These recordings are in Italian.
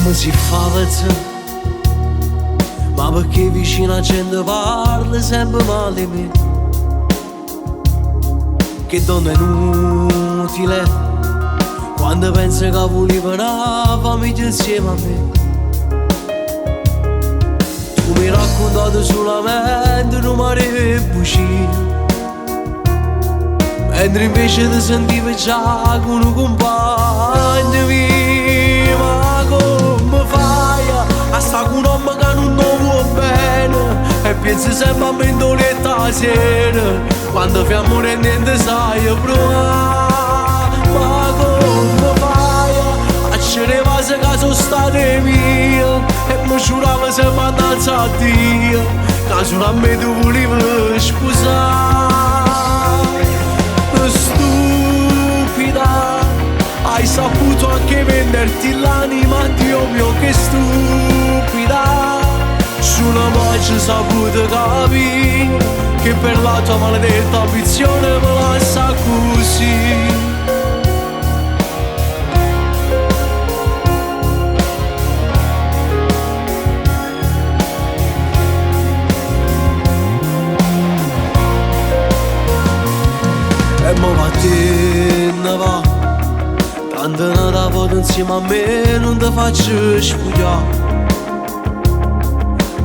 mi si fa vezzare, ma perché vicino a gente parla sempre male di me, che donna inutile quando pensa che volevo una famiglia insieme a me. Tu mi hai raccontato solamente un mare bucino, mentre invece ti sentivi già con un compagno mio. Ma come fai a stare con un uomo che non ti vuole bene e pensi sempre a mentoletta sera, quando fai amore e niente sai provare? Ma come fai a c'ere cose che sono state mie e mi giurava sempre a danza a Dio, che solo a me tu volevi scusare? Stupida, hai saputo anche venderti l'anima, Dio mio che stupida. Solo oggi ho saputo capire che per la tua maledetta ambizione me lascia così. E mo mattina va, tanto nata foto insieme a me non ti faccio spugliare,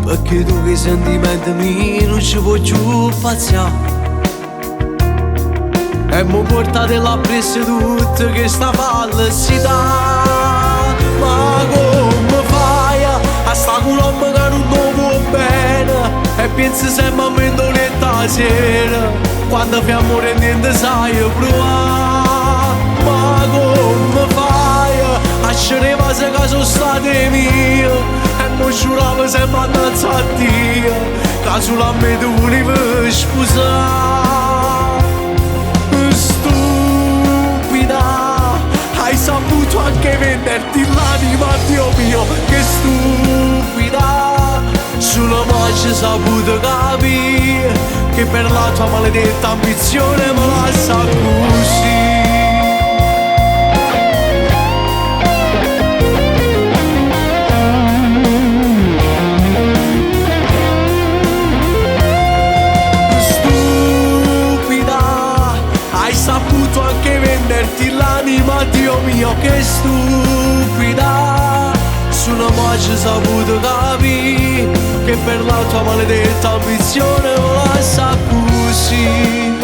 perché tu che i sentimenti miei non ci puoi più paziare. E mo portate la pressa tutta che sta falsità. Ma come fai a sta con un uomo che non ti vuole bene e pensi sempre a mentoletta sera, quando fai amore e niente sai provare? Ma come fai a c'ere cose che sono state mie e mi giuravo sempre a danza a Dio, che solo a me tu volevi scusare? Stupida, hai saputo anche venderti l'anima, Dio mio che stupida. Solo oggi ho saputo capire che per la tua maledetta ambizione me lascia così. Stupida, hai saputo anche venderti l'anima, Dio mio che stupida. Solo oggi ho saputo capire che per la tua maledetta ambizione me lascia così.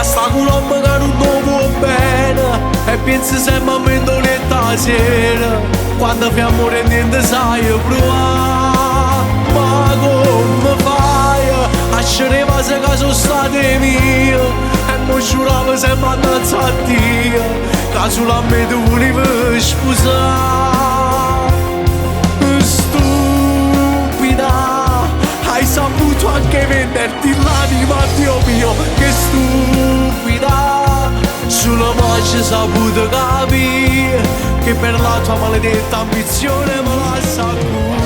Sta con un uomo che non ti vuole bene e pensi sempre a mentoletta sera, quando fai amore e niente sai provare? Ma come fai a c'ere cose che sono state mie e mi giuravo sempre a danza a Dio, che solo a me tu volevi scusare? Stupida, hai saputo anche venderti l'anima, Dio mio che stupida. Solo oggi ho saputo capire che per la tua maledetta ambizione me lascia così.